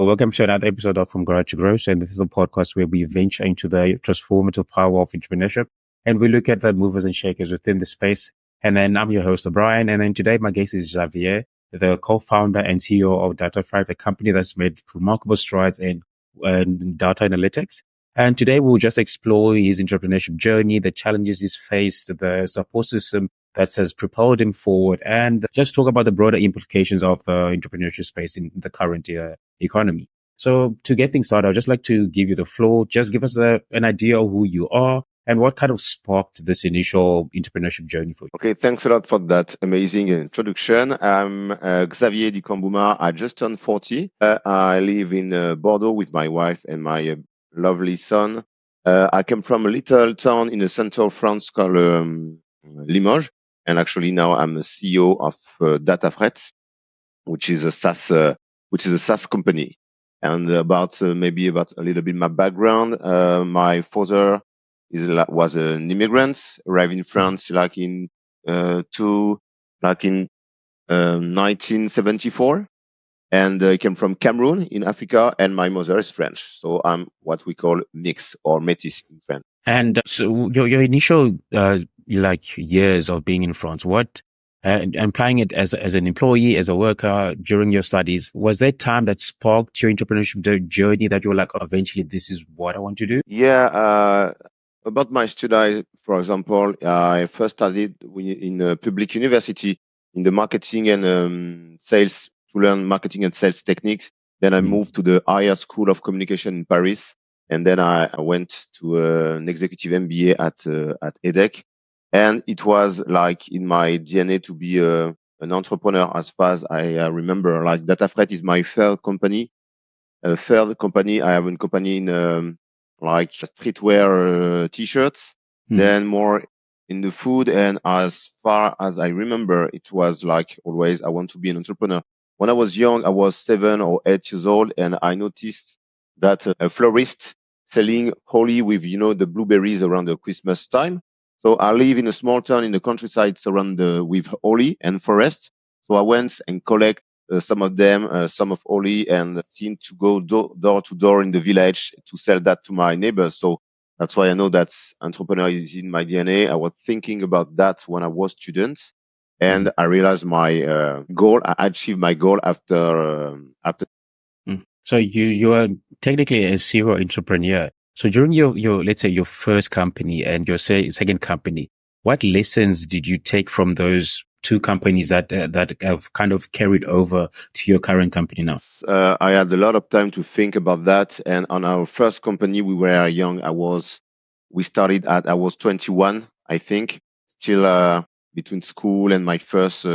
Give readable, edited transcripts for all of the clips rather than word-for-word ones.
welcome to another episode of From Garage to Growth. And this is a podcast where we venture into the transformative power of entrepreneurship and we look at the movers and shakers within the space. And then I'm your host, Brian. And then today my guest is Xavier, the co-founder and CEO of DATAFRET, a company that's made remarkable strides in data analytics. And today we'll just explore his entrepreneurship journey, the challenges he's faced, the support system that has propelled him forward, and just talk about the broader implications of the entrepreneurship space in the current economy. So to get things started, I'd just like to give you the floor. Just give us an idea of who you are and what kind of sparked this initial entrepreneurship journey for you. Okay, thanks a lot for that amazing introduction. I'm Xavier Dikor Mbouma. I just turned 40. I live in Bordeaux with my wife and my lovely son. I come from a little town in the center of France called Limoges. And actually now I'm the CEO of DATAFRET, which is a SaaS company. And about a little bit my background. My father was an immigrant, arrived in France in 1974, and he came from Cameroon in Africa, and my mother is French, so I'm what we call mix or métis in French. And so your initial years of being in France, what and playing it as an employee, as a worker during your studies, was there time that sparked your entrepreneurship journey that you were like, oh, eventually this is what I want to do? Yeah. About my studies, for example, I first studied in a public university in the marketing and sales to learn marketing and sales techniques. Then I moved to the higher school of communication in Paris. And then I went to an executive MBA at EDEC. And it was like in my DNA to be an entrepreneur as far as I remember. Like DATAFRET is my third company. I have a company in like streetwear t-shirts, then more in the food. And as far as I remember, it was like always, I want to be an entrepreneur. When I was young, I was 7 or 8 years old, and I noticed that a florist selling holly with, the blueberries around the Christmas time. So I live in a small town in the countryside surrounded with holly and forest. So I went and collect some of holly, and seem to go door to door in the village to sell that to my neighbors. So that's why I know that entrepreneur is in my DNA. I was thinking about that when I was student, and I realized my goal. I achieved my goal after. So you are technically a serial entrepreneur. So during your let's say your first company and your second company, what lessons did you take from those two companies that have kind of carried over to your current company now? I had a lot of time to think about that. And on our first company, we were young. I was 21, I think, still between school and my first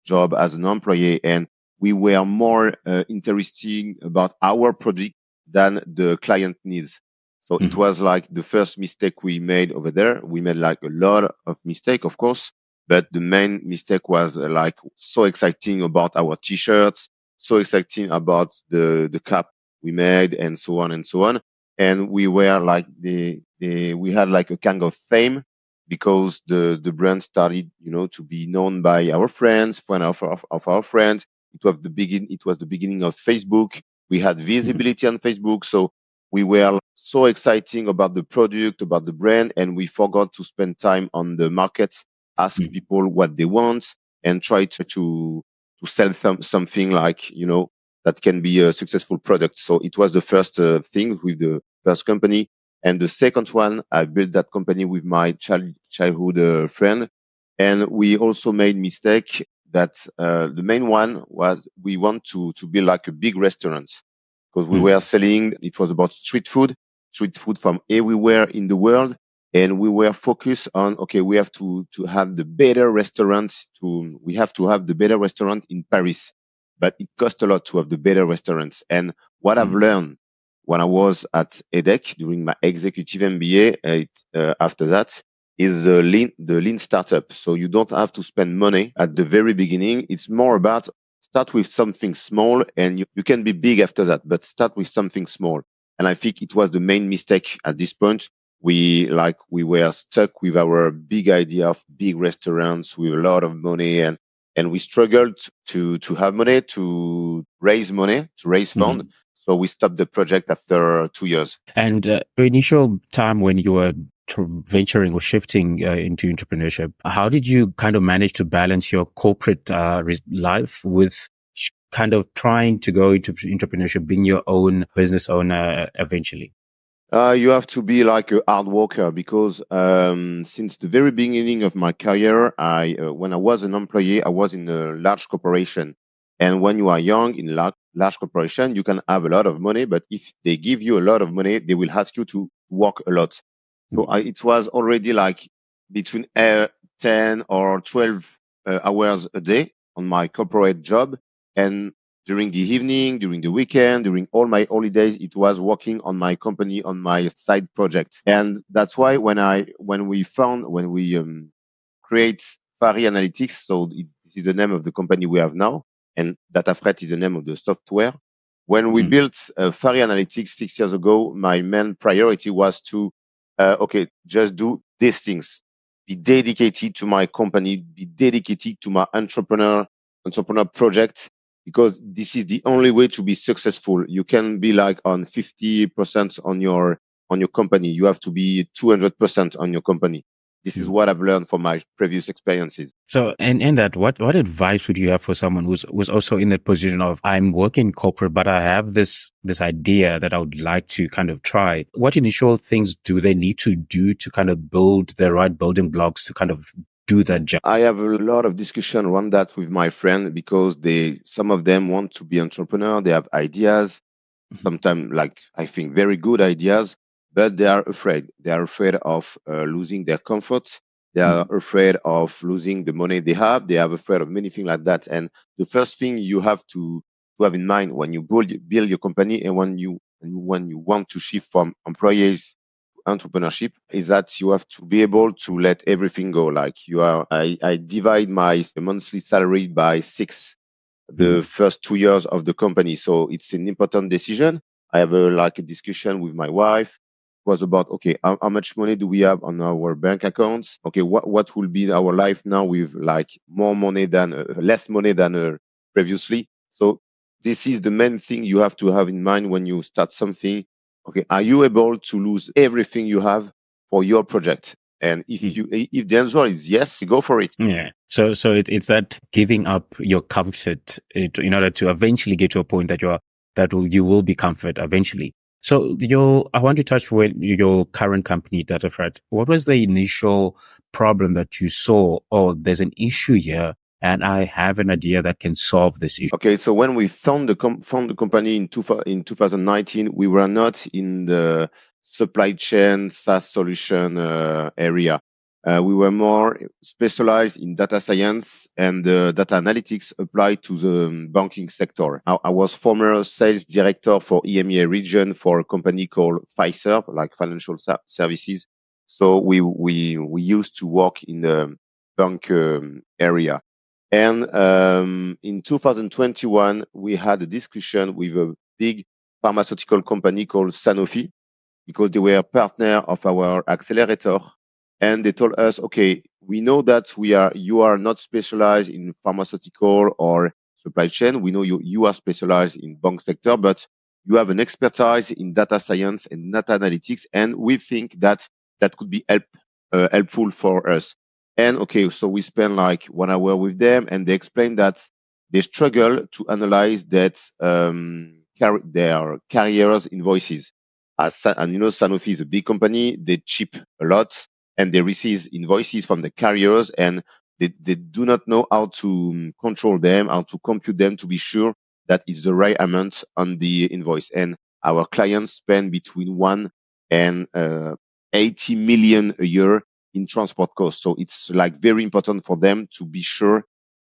job as an employee. And we were more interested about our product than the client needs. So it was like the first mistake we made over there. We made like a lot of mistake, of course. But the main mistake was like so exciting about our t-shirts, so exciting about the cap we made, and so on and so on. And we were like we had like a kind of fame because the brand started, to be known by our friends, of our friends. It was the beginning of Facebook. We had visibility on Facebook, so we were so exciting about the product, about the brand, and we forgot to spend time on the market, ask people what they want, and try to sell something like, that can be a successful product. So it was the first thing with the first company. And the second one, I built that company with my childhood friend. And we also made mistake that the main one was we want to build like a big restaurant, because we were selling, it was about street food from everywhere in the world. And we were focused on, okay, we have to have the better restaurant in Paris, but it costs a lot to have the better restaurants. And what I've learned when I was at EDEC during my executive MBA, after that, is the lean startup. So you don't have to spend money at the very beginning. It's more about start with something small, and you can be big after that, but start with something small. And I think it was the main mistake at this point. We were stuck with our big idea of big restaurants with a lot of money, and we struggled to have money, to raise funds. So we stopped the project after 2 years. And your initial time when you were venturing or shifting into entrepreneurship, how did you kind of manage to balance your corporate life with kind of trying to go into entrepreneurship, being your own business owner eventually? You have to be like a hard worker because since the very beginning of my career, when I was an employee, I was in a large corporation. And when you are young in large corporation, you can have a lot of money, but if they give you a lot of money, they will ask you to work a lot. So it was already like between 10 or 12 hours a day on my corporate job. And during the evening, during the weekend, during all my holidays, it was working on my company, on my side projects. And that's why when we create Fari Analytics, so this is the name of the company we have now, and DATAFRET is the name of the software. When we built Fari Analytics 6 years ago, my main priority was to, just do these things. Be dedicated to my company, be dedicated to my entrepreneur project, because this is the only way to be successful. You can be like on 50% on your company. You have to be 200% on your company. This is what I've learned from my previous experiences. So, and in that, what advice would you have for someone who's also in that position of, I'm working corporate, but I have this idea that I would like to kind of try? What initial things do they need to do to kind of build the right building blocks to kind of do that job? I have a lot of discussion around that with my friend because some of them want to be entrepreneur. They have ideas, sometimes like I think very good ideas, but they are afraid. They are afraid of losing their comfort. They are afraid of losing the money they have. They are afraid of many things like that. And the first thing you have to have in mind when you build your company and when you want to shift from employees entrepreneurship is that you have to be able to let everything go. Like I divide my monthly salary by 6 the first 2 years of the company. So it's an important decision. I have a discussion with my wife. It was about, okay, how much money do we have on our bank accounts? Okay, what will be our life now with like more money than less money than previously? So this is the main thing you have to have in mind when you start something. Okay, are you able to lose everything you have for your project? And if the answer is yes, go for it. Yeah. So it's that giving up your comfort in order to eventually get to a point that you will be comfort eventually. So I want to touch with your current company, DATAFRET. What was the initial problem that you saw? Oh, there's an issue here, and I have an idea that can solve this issue. Okay, so when we found the company in 2019, we were not in the supply chain SaaS solution area. We were more specialized in data science and data analytics applied to the banking sector. I was former sales director for EMEA region for a company called Fiserv, like financial services. So we used to work in the bank area. And in 2021, we had a discussion with a big pharmaceutical company called Sanofi because they were a partner of our accelerator. And they told us, okay, we know that you are not specialized in pharmaceutical or supply chain. We know you are specialized in bank sector, but you have an expertise in data science and data analytics. And we think that could be helpful for us. And okay, so we spent like 1 hour with them and they explained that they struggle to analyze that, their carriers invoices. And Sanofi is a big company. They chip a lot and they receive invoices from the carriers and they do not know how to control them, how to compute them to be sure that it's the right amount on the invoice. And our clients spend between 1 and 80 million a year in transport costs. So it's like very important for them to be sure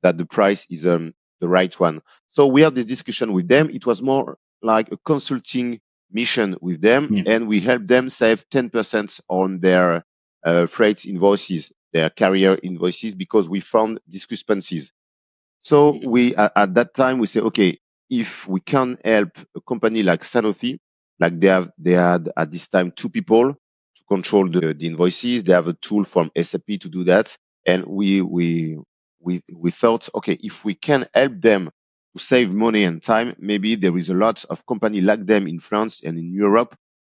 that the price is the right one. So we had this discussion with them. It was more like a consulting mission with them, and we helped them save 10% on their freight invoices, their carrier invoices, because we found discrepancies. So we at that time we say, okay, if we can help a company like Sanofi, like they had at this time 2 people to control the invoices. They have a tool from SAP to do that, and we thought, okay, if we can help them save money and time. Maybe there is a lot of company like them in France and in Europe,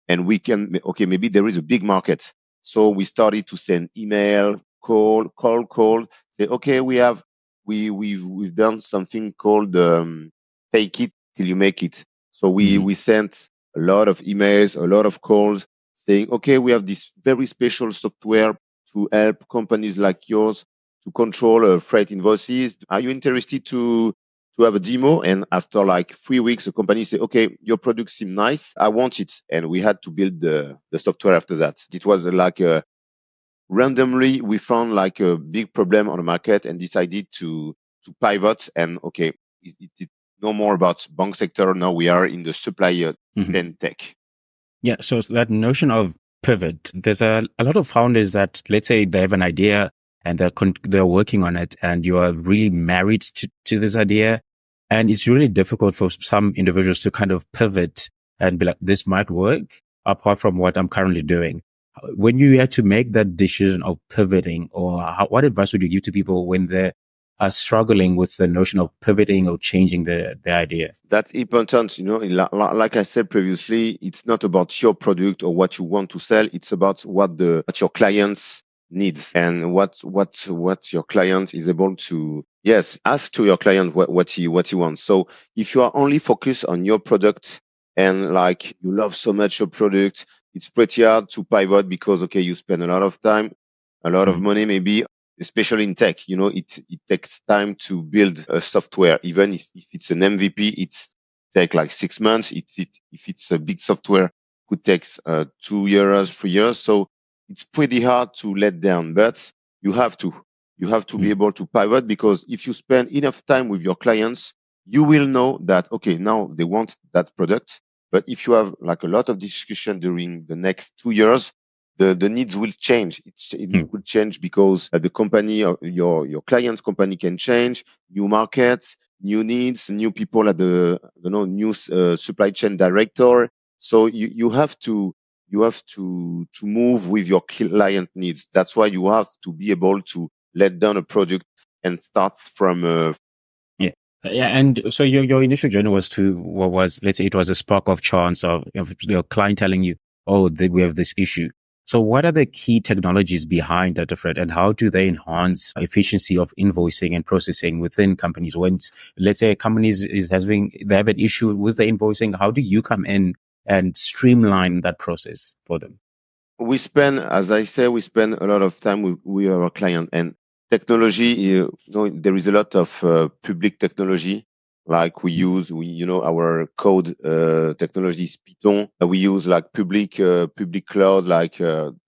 and we can, okay, maybe there is a big market. So we started to send email, call, say, okay, we've done something called fake it till you make it. So we sent a lot of emails, a lot of calls saying, okay, we have this very special software to help companies like yours to control freight invoices. Are you interested to have a demo? And after like 3 weeks, the company said, okay, your product seems nice. I want it. And we had to build the software after that. It was like randomly we found like a big problem on the market and decided to pivot and okay, it's no more about bank sector. Now we are in the supply chain tech. Yeah. So that notion of pivot, there's a lot of founders that, let's say they have an idea and they're working on it and you are really married to this idea. And it's really difficult for some individuals to kind of pivot and be like, this might work apart from what I'm currently doing. When you had to make that decision of pivoting, or what advice would you give to people when they are struggling with the notion of pivoting or changing the idea? That's important. Like I said previously, it's not about your product or what you want to sell. It's about what your clients needs and what your client is able to, yes, ask to your client what he wants. So if you are only focused on your product and like you love so much your product, it's pretty hard to pivot because, okay, you spend a lot of time, a lot of money, maybe, especially in tech. It takes time to build a software. Even if it's an MVP, it's take like 6 months. If it's a big software, could take 2 years, 3 years. So it's pretty hard to let down, but you have to be able to pivot, because if you spend enough time with your clients, you will know that, okay, now they want that product. But if you have like a lot of discussion during the next 2 years, the needs will change. It will change because the company, your client's company can change, new markets, new needs, new people at the, new supply chain director. So you have to move with your client needs. That's why you have to be able to let down a product and start from Yeah, and so your initial journey was let's say it was a spark of chance of your client telling you, oh, we have this issue. So what are the key technologies behind DATAFRET and how do they enhance efficiency of invoicing and processing within companies? When, let's say a company they have an issue with the invoicing, how do you come in and streamline that process for them? As I say, we spend a lot of time with our client, and technology, there is a lot of public technology. Like we use, our code technology is Python. We use like public cloud, like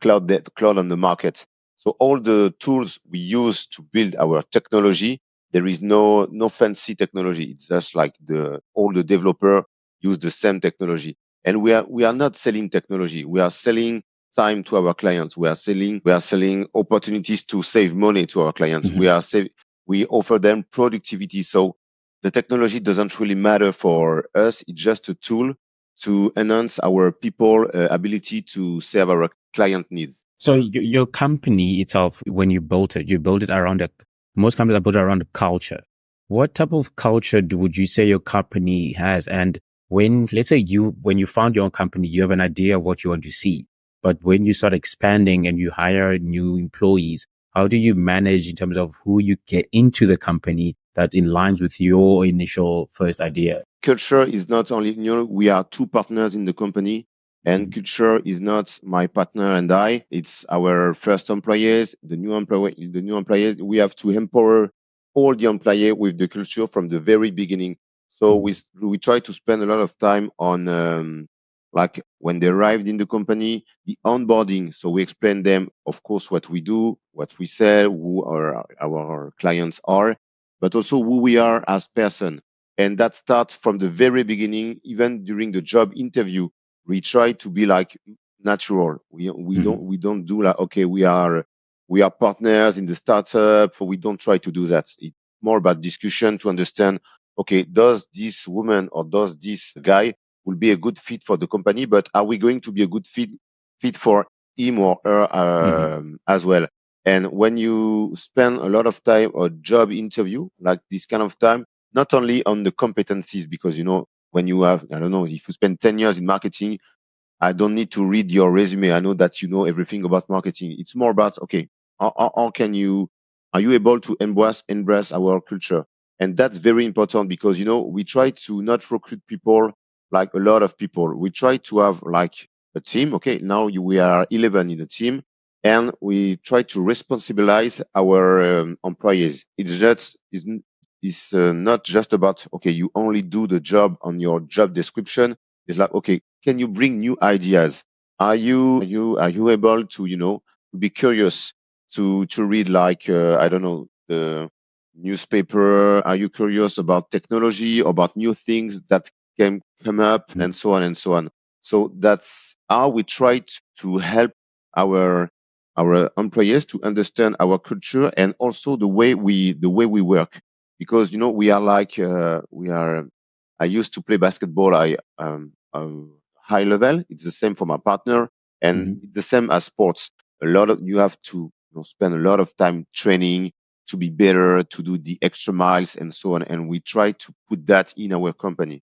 cloud on the market. So all the tools we use to build our technology, there is no fancy technology. It's just like all the developer use the same technology. And we are not selling technology. We are selling time to our clients. We are selling opportunities to save money to our clients. We offer them productivity. So the technology doesn't really matter for us. It's just a tool to enhance our people ability to serve our client needs. So your company itself, when you built it around most companies are built around a culture. What type of culture would you say your company has? And let's say when you found your own company, you have an idea of what you want to see. But when you start expanding and you hire new employees, how do you manage in terms of who you get into the company that aligns with your initial first idea? Culture is not only, we are two partners in the company, and culture is not my partner and I. It's our first employees, the new employees. We have to empower all the employees with the culture from the very beginning. So we try to spend a lot of time on like when they arrived in the company, the onboarding. So we explain them, of course, what we do, what we sell, who our clients are, but also who we are as person. And that starts from the very beginning. Even during the job interview, we try to be like natural. We don't do like, okay, we are partners in the startup. We don't try to do that. It's more about discussion to understand, okay, does this woman or does this guy will be a good fit for the company, but are we going to be a good fit for him or her as well? And when you spend a lot of time on job interview, like this kind of time, not only on the competencies, because, when you have, I don't know, if you spend 10 years in marketing, I don't need to read your resume. I know that you know everything about marketing. It's more about, okay, how can you, are you able to embrace our culture? And that's very important because, we try to not recruit people like a lot of people. We try to have like a team. Okay. Now we are 11 in a team, and we try to responsibilize our employees. It's not just about, okay, you only do the job on your job description. It's like, okay, can you bring new ideas? Are you able to, to be curious, to read like, I don't know, the newspaper? Are you curious about technology, about new things that can come up, and so on and so on? So that's how we try to help our employees to understand our culture, and also the way we work, because, we are like, I used to play basketball. High level. It's the same for my partner, and Mhm. it's the same as sports. You have to, spend a lot of time training to be better, to do the extra miles, and so on. And we try to put that in our company.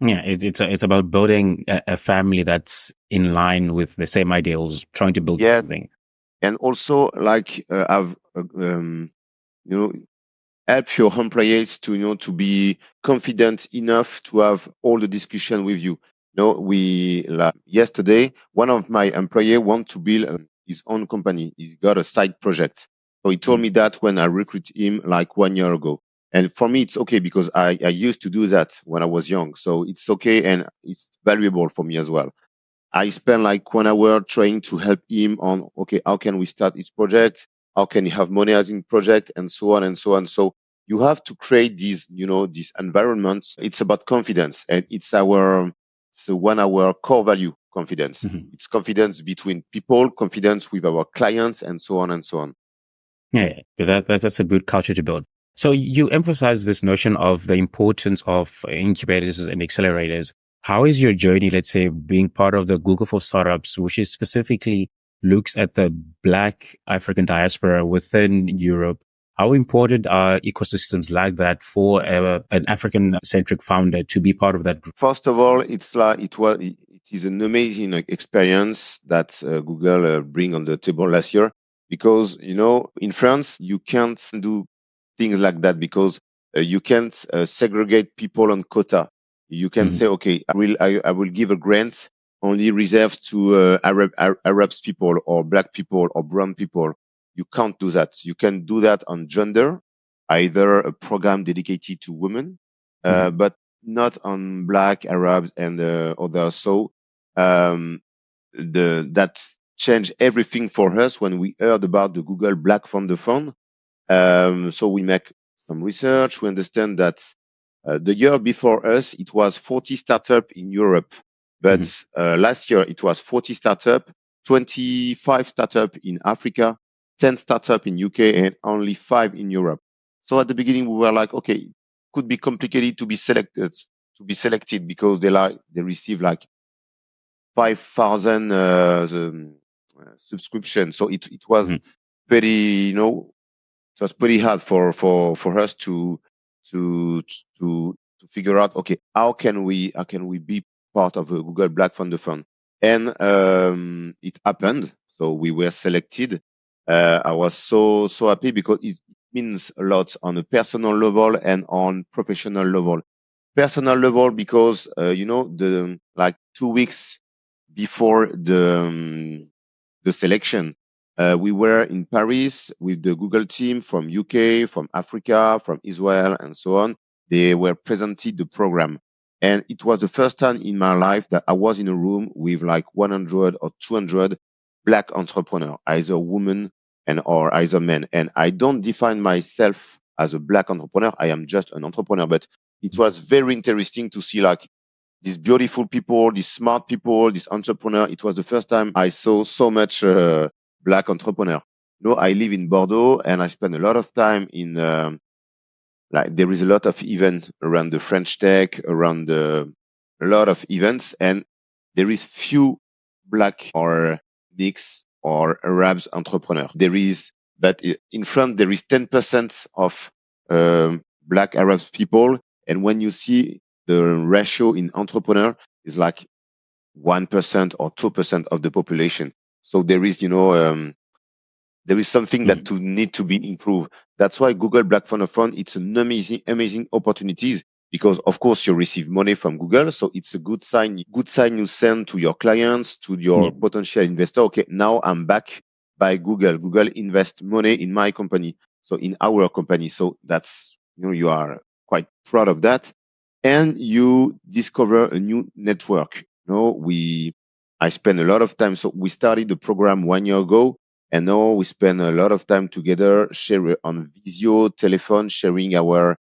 Yeah, it's about building a family that's in line with the same ideals, trying to build Yeah, something. and also like, have you know help your employees to, to be confident enough to have all the discussion with you. We, like yesterday, one of my employee want to build his own company. He's got a side project. So he told Mm. me that when I recruit him like 1 year ago. And for me, it's okay because I used to do that when I was young. So it's okay, and it's valuable for me as well. I spent like 1 hour trying to help him on, okay, how can we start each project? How can you have money out in project, and so on and so on. So you have to create these environments. It's about confidence, and it's one our core value, confidence. Mhm. It's confidence between people, confidence with our clients, and so on and so on. Yeah, yeah. That's a good culture to build. So you emphasize this notion of the importance of incubators and accelerators. How is your journey, let's say, being part of the Google for Startups, which is specifically looks at the Black African diaspora within Europe? How important are ecosystems like that for an African-centric founder to be part of that group? First of all, it is an amazing experience that Google bring on the table last year, because, in France you can't do things like that, because you can't segregate people on quota. You can Mhm. say, okay, I will give a grant only reserved to Arabs people, or black people, or brown people. You can't do that. You can do that on gender, either a program dedicated to women, Mhm. but not on black, Arabs, and others. So um, that changed everything for us when we heard about the Google Black Founder Fund. So we make some research. We understand that the year before us, it was 40 startup in Europe, but Mhm. last year it was 40 startup, 25 startup in Africa, 10 startup in UK, and only 5 in Europe. So at the beginning we were like, okay, it could be complicated to be selected because they receive like 5,000 subscription. So it was Mhm. pretty, it was pretty hard for us to to figure out, okay, how can we be part of a Google Black Founder Fund. And it happened, so we were selected. I was so happy because it means a lot on a personal level and on professional level. Personal level because, the like 2 weeks before the selection, we were in Paris with the Google team from UK, from Africa, from Israel, and so on. They were presented the program. And it was the first time in my life that I was in a room with like 100 or 200 black entrepreneurs, either women and or either men. And I don't define myself as a black entrepreneur. I am just an entrepreneur, but it was very interesting to see like these beautiful people, these smart people, these entrepreneurs. It was the first time I saw so much black entrepreneur. I live in Bordeaux, and I spend a lot of time in, like, there is a lot of event around the French Tech, around a lot of events, and there is few black or mix or Arabs entrepreneur. But in France there is 10% of Black Arab people. And when you see the ratio in entrepreneur is like 1% or 2% of the population. So there is, there is something that Mm. to need to be improved. That's why Google Black Phone Fund, it's an amazing opportunities because of course you receive money from Google. So it's a good sign you send to your clients, to Yeah. your potential investor. Okay, now I'm back by Google. Google invest money in my company. So in our company. So that's, you are quite proud of that. And you discover a new network. I spend a lot of time. So we started the program 1 year ago and now we spend a lot of time together, share on Visio, telephone, sharing our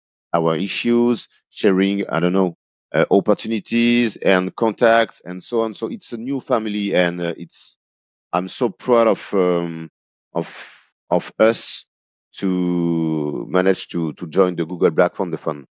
issues, sharing, I don't know, opportunities and contacts and so on. So it's a new family, and I'm so proud of of us to manage to join the Google Black Fund Fund.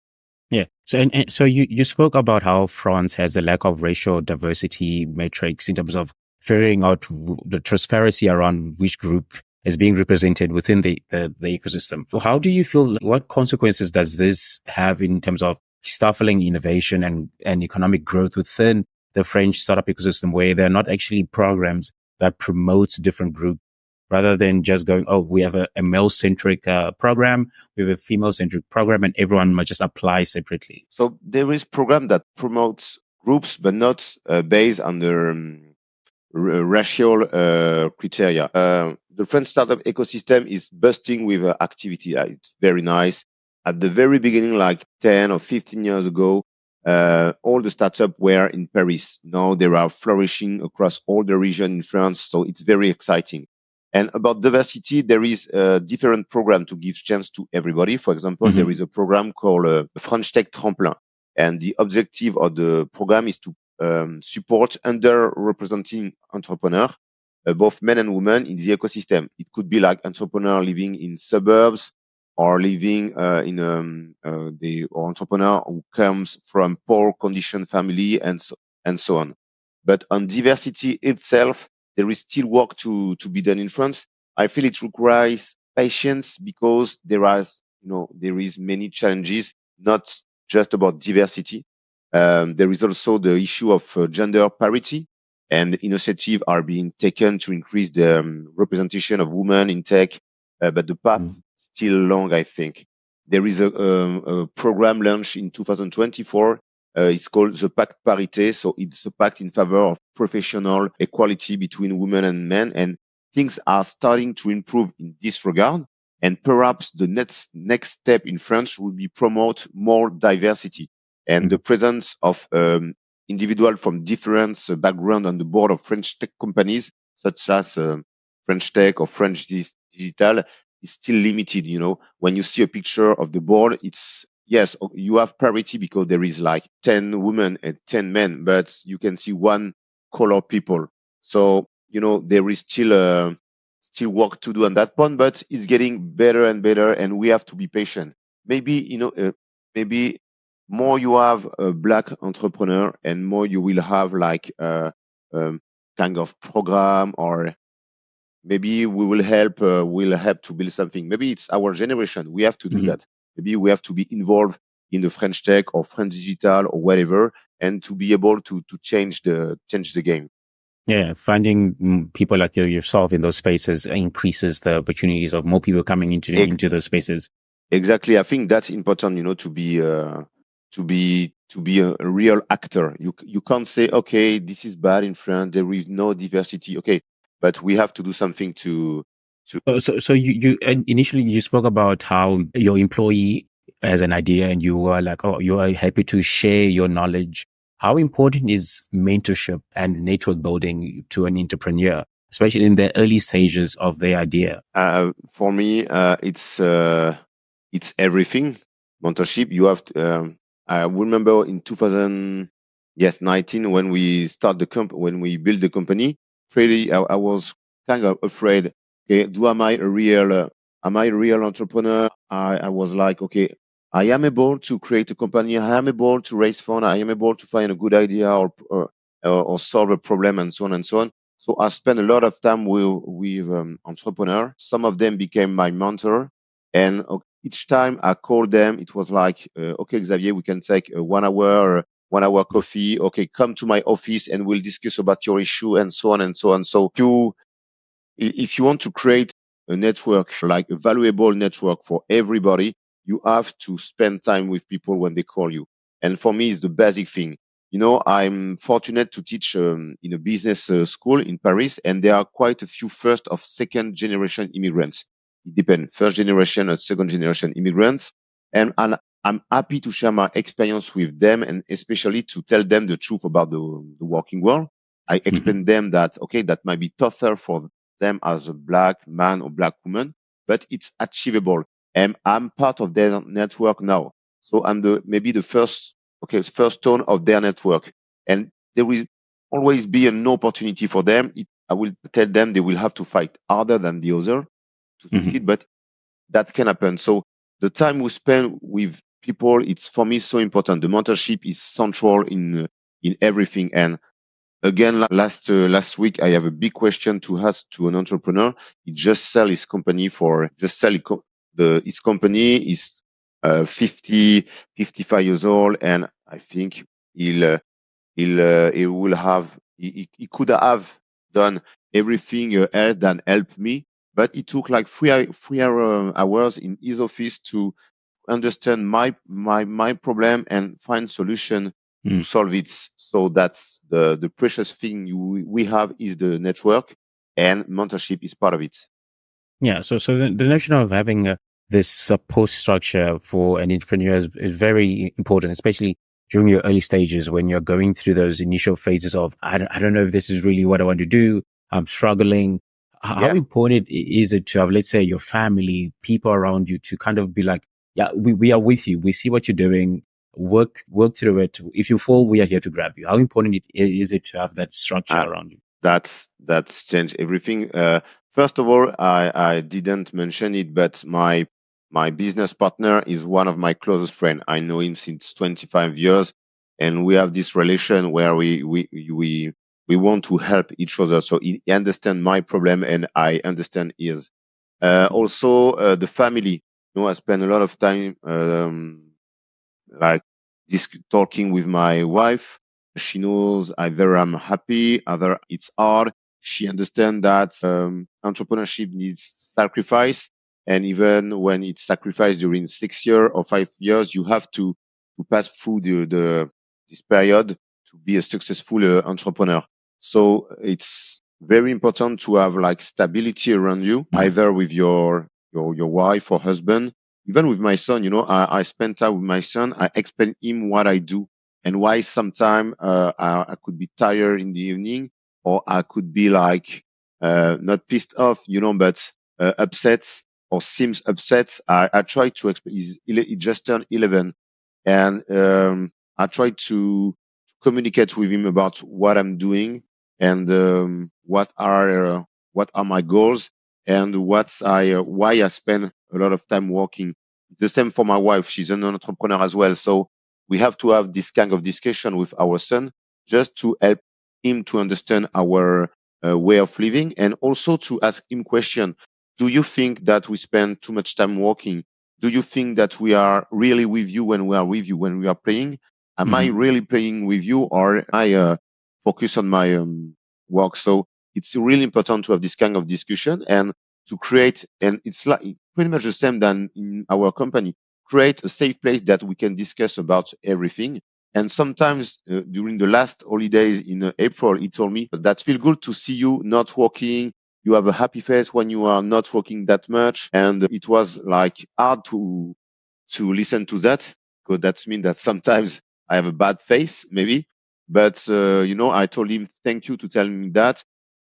Yeah. So, and so you spoke about how France has a lack of racial diversity matrix in terms of figuring out the transparency around which group is being represented within the ecosystem. So how do you feel, what consequences does this have in terms of stifling innovation and economic growth within the French startup ecosystem, where there are not actually programs that promotes different groups rather than just going, oh, we have a male-centric program, we have a female-centric program, and everyone must just apply separately. So there is program that promotes groups, but not based on the racial criteria. The French startup ecosystem is busting with activity. It's very nice. At the very beginning, like 10 or 15 years ago, all the startups were in Paris. Now they are flourishing across all the region in France. So it's very exciting. And about diversity, there is a different program to give chance to everybody. For example, there is a program called French Tech Tremplin. And the objective of the program is to support underrepresented entrepreneurs, both men and women in the ecosystem. It could be like entrepreneur living in suburbs or living in or entrepreneur who comes from poor condition family and so on. But on diversity itself, there is still work to be done in France. I feel it requires patience because there is many challenges, not just about diversity. There is also the issue of gender parity, and initiatives are being taken to increase the representation of women in tech, but the path Mm-hmm. is still long, I think. There is a program launched in 2024. It's called the Pact Parité. So it's a pact in favor of professional equality between women and men. And things are starting to improve in this regard. And perhaps the next step in France will be promote more diversity and the presence of individuals from different backgrounds on the board of French tech companies, such as French Tech or French Digital, is still limited. When you see a picture of the board, it's yes, you have parity because there is like 10 women and 10 men, but you can see one color people. So, there is still work to do on that point, but it's getting better and better, and we have to be patient. Maybe, maybe more you have a black entrepreneur and more you will have like kind of program, or maybe we'll help to build something. Maybe it's our generation. We have to do Mm-hmm. that. Maybe we have to be involved in the French tech or French digital or whatever, and to be able to change the game. Yeah, finding people like yourself in those spaces increases the opportunities of more people coming into those spaces. Exactly. I think that's important, to be a real actor. You can't say, okay, this is bad in France. There is no diversity. Okay, but we have to do something to. So you initially you spoke about how your employee has an idea and you were like, oh, you are happy to share your knowledge. How important is mentorship and network building to an entrepreneur, especially in the early stages of their idea? For me, it's everything. Mentorship. You have. I remember in 2019 when we when we built the company. Pretty, I was kind of afraid. Okay, am I a real entrepreneur? I was like, okay, I am able to create a company. I am able to raise funds. I am able to find a good idea or solve a problem and so on and so on. So I spent a lot of time with entrepreneurs. Some of them became my mentor, and each time I called them, it was like, okay, Xavier, we can take a 1 hour coffee. Okay, come to my office and we'll discuss about your issue and so on and so on. So if you want to create a network, like a valuable network for everybody, you have to spend time with people when they call you. And for me, it's the basic thing. I'm fortunate to teach in a business school in Paris, and there are quite a few first or second generation immigrants. It depends, first generation or second generation immigrants. And I'm happy to share my experience with them, and especially to tell them the truth about the working world. I Mm-hmm. explain them that, okay, that might be tougher for them as a black man or black woman, but it's achievable. And I'm part of their network now. So I'm maybe the first tone of their network. And there will always be an opportunity for them. I will tell them they will have to fight harder than the other to Mm-hmm. succeed, but that can happen. So the time we spend with people, it's for me so important. The mentorship is central in everything. And again, last week, I have a big question to ask to an entrepreneur. He just sell his company his company is 50, 55 years old, and I think he will have he could have done everything else than help me, but it took like hours in his office to understand my problem and find solution to Mm. solve it. So that's the precious thing we have is the network, and mentorship is part of it. Yeah. So the notion of having this support structure for an entrepreneur is very important, especially during your early stages when you're going through those initial phases of, I don't know if this is really what I want to do. I'm struggling. How Yeah. important is it to have, let's say, your family, people around you to kind of be like, yeah, we are with you. We see what you're doing. Work through it. If you fall, we are here to grab you. How important is it to have that structure Uh, around you? that's changed everything. First of all, I didn't mention it, but my business partner is one of my closest friends. I know him since 25 years, and we have this relation where we want to help each other. So he understands my problem, and I understand his. Also, the family. I spend a lot of time like this talking with my wife. She knows either I'm happy, either it's hard. She understands that entrepreneurship needs sacrifice, and even when it's sacrificed during 6 years or 5 years, you have to pass through the this period to be a successful entrepreneur. So it's very important to have like stability around you, Mm-hmm. either with your wife or husband. Even with my son, I spend time with my son. I explain him what I do and why sometimes I could be tired in the evening, or I could be like not pissed off, but upset or seems upset. I try to explain. He just turned 11, and I try to communicate with him about what I'm doing and what are my goals and why I spend a lot of time working. The same for my wife; she's an entrepreneur as well. So we have to have this kind of discussion with our son just to help him to understand our way of living, and also to ask him question. Do you think that we spend too much time working? Do you think that we are really with you when we are with you, when we are playing? Am I Mm-hmm. really playing with you, or am I focus on my work? So it's really important to have this kind of discussion and to create, and it's like pretty much the same than in our company, create a safe place that we can discuss about everything. And sometimes during the last holidays in April, he told me that feel good to see you not working. You have a happy face when you are not working that much. And it was like hard to listen to that, because that means that sometimes I have a bad face, maybe. But I told him, thank you to tell me that.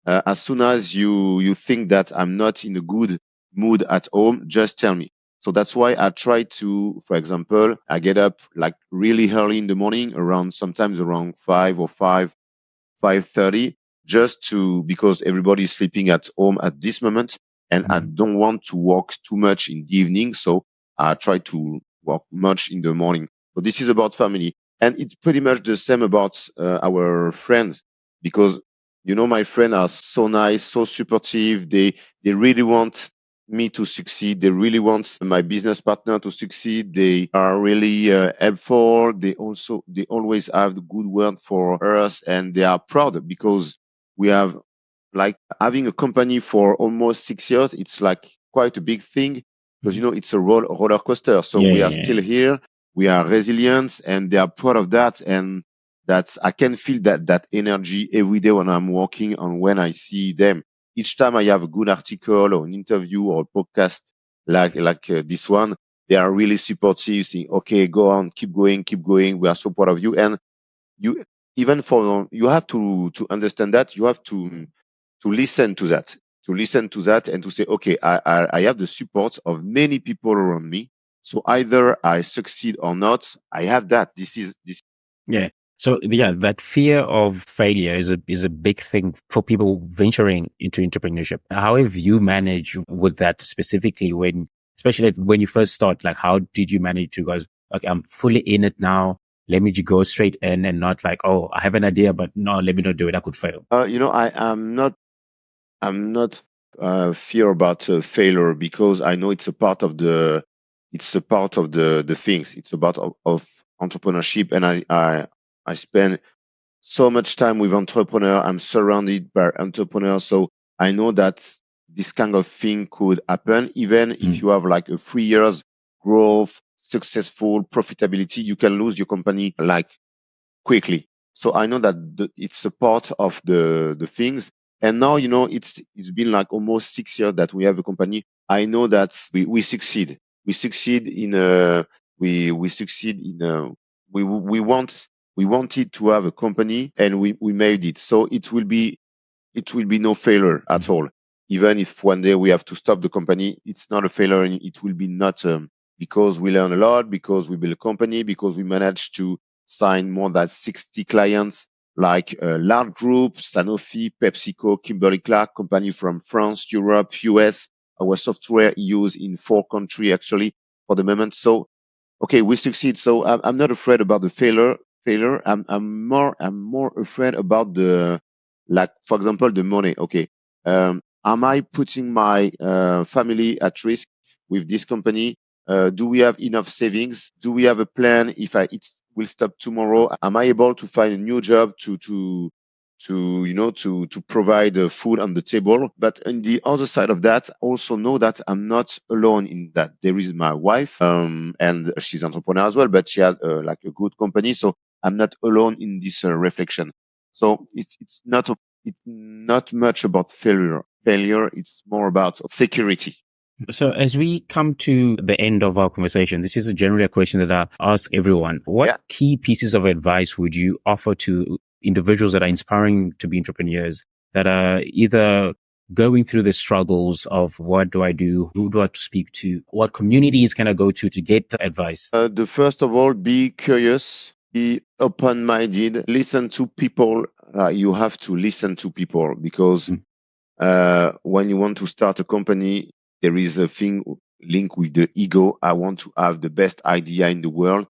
As soon as you think that I'm not in a good mood at home, just tell me. So that's why I try to, for example, I get up like really early in the morning, sometimes around 5:30, just because everybody is sleeping at home at this moment, and I don't want to work too much in the evening, so I try to work much in the morning. So this is about family, and it's pretty much the same about our friends, because my friends are so nice, so supportive. They really want me to succeed. They really want my business partner to succeed. They are really helpful. They always have the good word for us, and they are proud because we have like having a company for almost 6 years. It's like quite a big thing because it's a roller coaster. So Yeah, we are yeah, still here. We are resilient, and they are proud of that. And that's I can feel that energy every day when I'm working and when I see them. Each time I have a good article or an interview or a podcast like this one, they are really supportive, saying, "Okay, go on, keep going, keep going. We are so proud of you." And you even for you have to understand that you have to listen to that, and to say, okay, I have the support of many people around me. So either I succeed or not, I have that. This is this. yeah. So yeah, that fear of failure is a big thing for people venturing into entrepreneurship. How have you managed with that specifically especially when you first start? Like, how did you manage to go, okay, I'm fully in it now. Let me just go straight in and not like, oh, I have an idea, but no, let me not do it. I could fail. I'm not fear about failure because I know it's a part of the things. It's about of entrepreneurship, and I spend so much time with entrepreneur. I'm surrounded by entrepreneurs, so I know that this kind of thing could happen. Even if Mm. you have like a 3 years growth, successful profitability, you can lose your company like quickly. So I know that it's a part of the things. And now, it's been like almost 6 years that we have a company. I know that we succeed. We succeed in we succeed in we wanted to have a company, and we made it. So it will be no failure at all. Even if one day we have to stop the company, it's not a failure, and it will be not because we learn a lot, because we build a company, because we managed to sign more than 60 clients, like large groups, Sanofi, PepsiCo, Kimberly-Clark, company from France, Europe, US. Our software used in 4 countries actually for the moment. So okay, we succeed. So I'm not afraid about the failure. I'm more afraid about like, for example, the money. Okay, am I putting my family at risk with this company? Do we have enough savings? Do we have a plan if it will stop tomorrow? Am I able to find a new job to provide food on the table? But on the other side of that, also know that I'm not alone in that. There is my wife, and she's entrepreneur as well, but she had like a good company, so I'm not alone in this reflection. So it's not much about failure. Failure, it's more about security. So as we come to the end of our conversation, this is generally a question that I ask everyone. What Yeah. key pieces of advice would you offer to individuals that are inspiring to be entrepreneurs, that are either going through the struggles of what do I do? Who do I speak to? What communities can I go to get advice? The first of all, be curious, be open-minded, listen to people. You have to listen to people because Mm. when you want to start a company, there is a thing linked with the ego. I want to have the best idea in the world,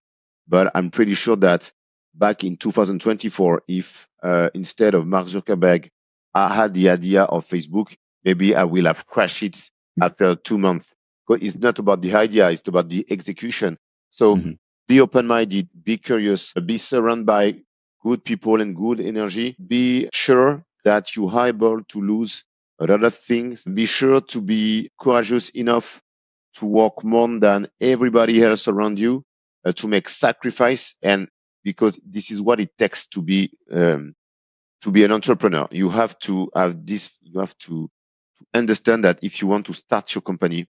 but I'm pretty sure that back in 2024, if instead of Mark Zuckerberg, I had the idea of Facebook, maybe I will have crashed it after 2 months. Because it's not about the idea, it's about the execution. So Mhm. be open-minded, be curious, be surrounded by good people and good energy. Be sure that you are able to lose a lot of things. Be sure to be courageous enough to work more than everybody else around you, to make sacrifice, and because this is what it takes to be an entrepreneur. You have to have this. You have to understand that if you want to start your company,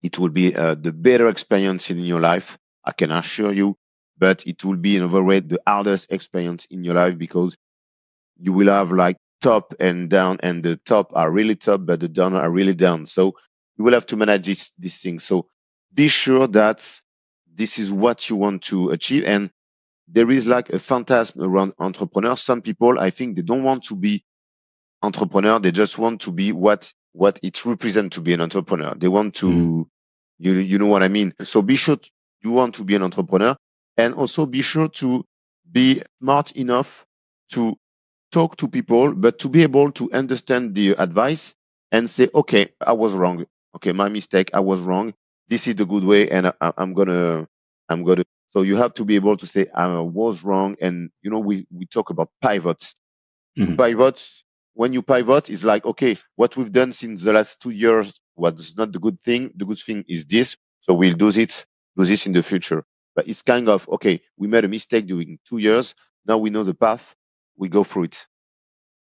it will be the better experience in your life. I can assure you, but it will be in other way the hardest experience in your life because you will have like top and down, and the top are really top, but the down are really down. So you will have to manage this thing. So be sure that this is what you want to achieve. And there is like a phantasm around entrepreneurs. Some people, I think, they don't want to be entrepreneur. They just want to be what it represents to be an entrepreneur. They want Mm. to, you know what I mean? So be sure you want to be an entrepreneur, and also be sure to be smart enough to talk to people, but to be able to understand the advice and say, okay, I was wrong. okay, my mistake, I was wrong. This is the good way, and I'm gonna. So you have to be able to say I was wrong, and we talk about pivots. To Mhm. pivot, when you pivot, it's like, okay, what we've done since the last 2 years was not the good thing. The good thing is this, so we'll do this in the future. But it's kind of, okay, we made a mistake during 2 years. Now we know the path. We go through it.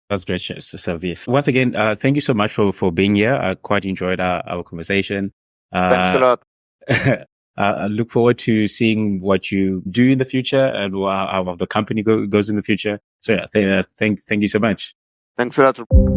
That's great, Xavier. Once again, thank you so much for being here. I quite enjoyed our conversation. Thanks a Uh, lot. I look forward to seeing what you do in the future and how the company goes in the future. So yeah, thank you so much. Thanks a lot.